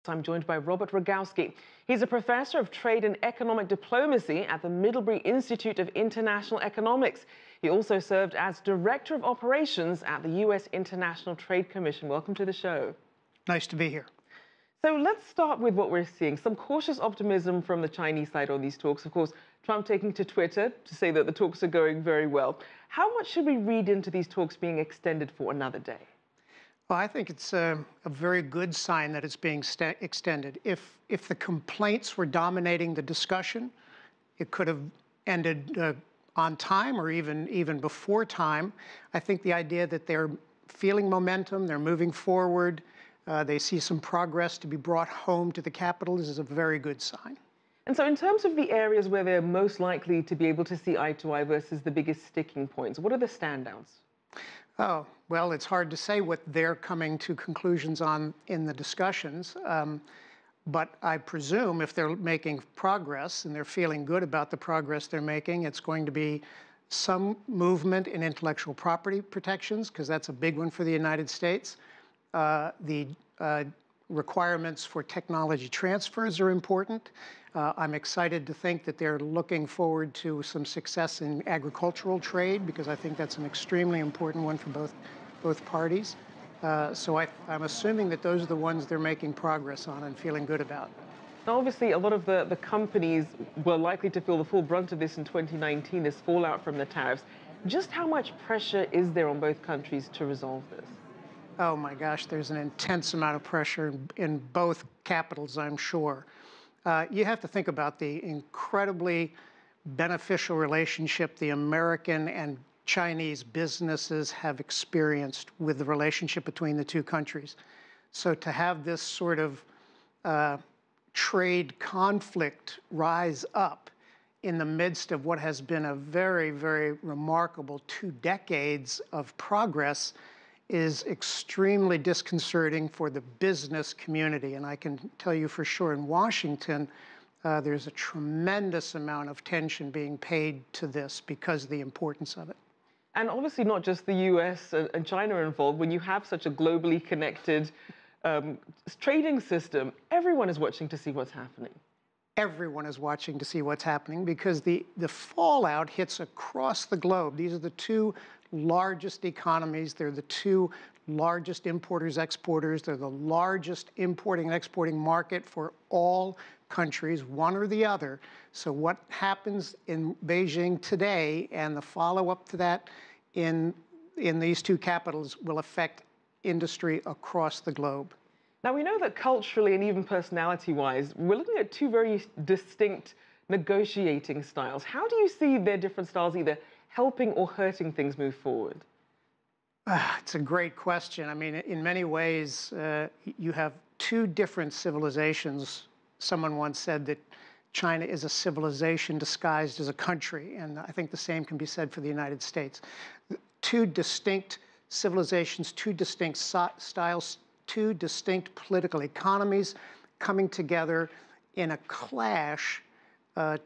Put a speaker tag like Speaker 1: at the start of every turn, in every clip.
Speaker 1: I'm joined by Robert Rogowsky. He's a professor of trade and economic diplomacy at the Middlebury Institute of International Economics. He also served as director of operations at the U.S. International Trade Commission. Welcome to the show.
Speaker 2: Nice to be here.
Speaker 1: So let's start with what we're seeing. Some cautious optimism from the Chinese side on these talks. Of course, Trump taking to Twitter to say that the talks are going very well. How much should we read into these talks being extended for another day?
Speaker 2: Well, I think it's a very good sign that it's being extended. If the complaints were dominating the discussion, it could have ended on time or even before time. I think the idea that they're feeling momentum, they're moving forward, they see some progress to be brought home to the capitals is a very good sign.
Speaker 1: And so in terms of the areas where they're most likely to be able to see eye to eye versus the biggest sticking points, what are the standouts?
Speaker 2: Oh, well, it's hard to say what they're coming to conclusions on in the discussions. But I presume if they're making progress and they're feeling good about the progress they're making, it's going to be some movement in intellectual property protections, because that's a big one for the United States. The requirements for technology transfers are important. I'm excited to think that they're looking forward to some success in agricultural trade, because I think that's an extremely important one for both parties. So I'm assuming that those are the ones they're making progress on and feeling good about.
Speaker 1: Now, obviously, a lot of the companies were likely to feel the full brunt of this in 2019, this fallout from the tariffs. Just how much pressure is there on both countries to resolve this?
Speaker 2: Oh my gosh, there's an intense amount of pressure in both capitals, I'm sure. You have to think about the incredibly beneficial relationship the American and Chinese businesses have experienced with the relationship between the two countries. So to have this sort of trade conflict rise up in the midst of what has been a very, very remarkable 2 decades of progress is extremely disconcerting for the business community. And I can tell you for sure in Washington, there's a tremendous amount of attention being paid to this because of the importance of it.
Speaker 1: And obviously not just the US and China are involved. When you have such a globally connected trading system, everyone is watching to see what's happening.
Speaker 2: Everyone is watching to see what's happening because the fallout hits across the globe. These are the 2 largest economies. They're the 2 largest importers, exporters. They're the largest importing and exporting market for all countries, one or the other. So what happens in Beijing today and the follow-up to that in these 2 capitals will affect industry across the globe.
Speaker 1: Now, we know that culturally and even personality-wise, we're looking at 2 very distinct negotiating styles. How do you see their different styles either helping or hurting things move forward?
Speaker 2: It's a great question. I mean, in many ways, you have 2 different civilizations. Someone once said that China is a civilization disguised as a country, and I think the same can be said for the United States. 2 distinct civilizations, 2 distinct styles, 2 distinct political economies coming together in a clash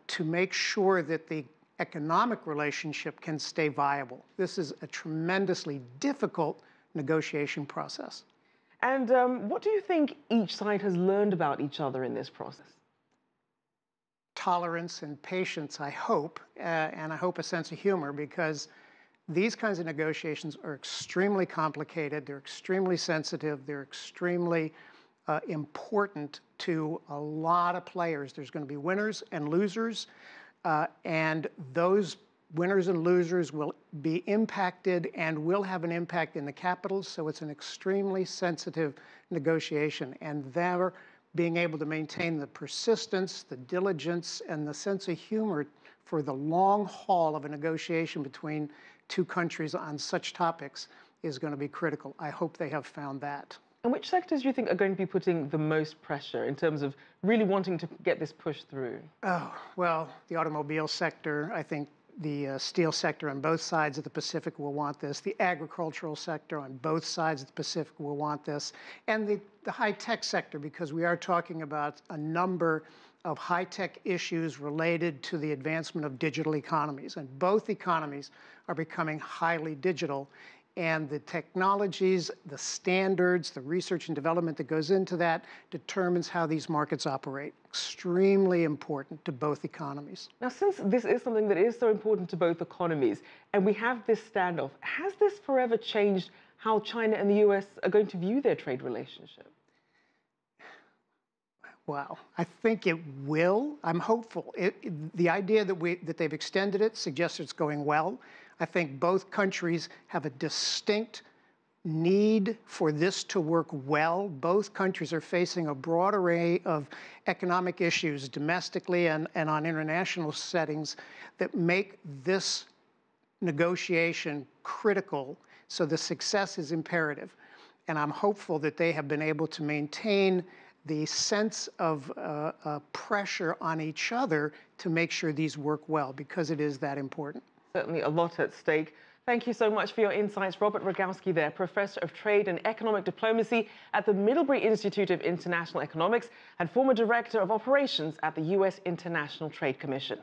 Speaker 2: to make sure that the economic relationship can stay viable. This is a tremendously difficult negotiation process.
Speaker 1: And what do you think each side has learned about each other in this process?
Speaker 2: Tolerance and patience, I hope, and I hope a sense of humor, because these kinds of negotiations are extremely complicated, they're extremely sensitive, they're extremely important to a lot of players. There's going to be winners and losers, and those winners and losers will be impacted and will have an impact in the capitals, so it's an extremely sensitive negotiation. And they're being able to maintain the persistence, the diligence, and the sense of humor for the long haul of a negotiation between 2 countries on such topics is going to be critical. I hope they have found that.
Speaker 1: And which sectors do you think are going to be putting the most pressure in terms of really wanting to get this pushed through?
Speaker 2: Oh, well, the automobile sector, I think the steel sector on both sides of the Pacific will want this. The agricultural sector on both sides of the Pacific will want this. And the high-tech sector, because we are talking about a number of high-tech issues related to the advancement of digital economies. And both economies are becoming highly digital. And the technologies, the standards, the research and development that goes into that determines how these markets operate. Extremely important to both economies.
Speaker 1: Now, since this is something that is so important to both economies, and we have this standoff, has this forever changed how China and the US are going to view their trade relationship?
Speaker 2: Wow, I think it will. I'm hopeful. The idea that they've extended it suggests it's going well. I think both countries have a distinct need for this to work well. Both countries are facing a broad array of economic issues domestically and on international settings that make this negotiation critical. So the success is imperative. And I'm hopeful that they have been able to maintain the sense of pressure on each other to make sure these work well, because it is that important.
Speaker 1: Certainly a lot at stake. Thank you so much for your insights. Robert Rogowsky there, Professor of Trade and Economic Diplomacy at the Middlebury Institute of International Economics and former Director of Operations at the U.S. International Trade Commission.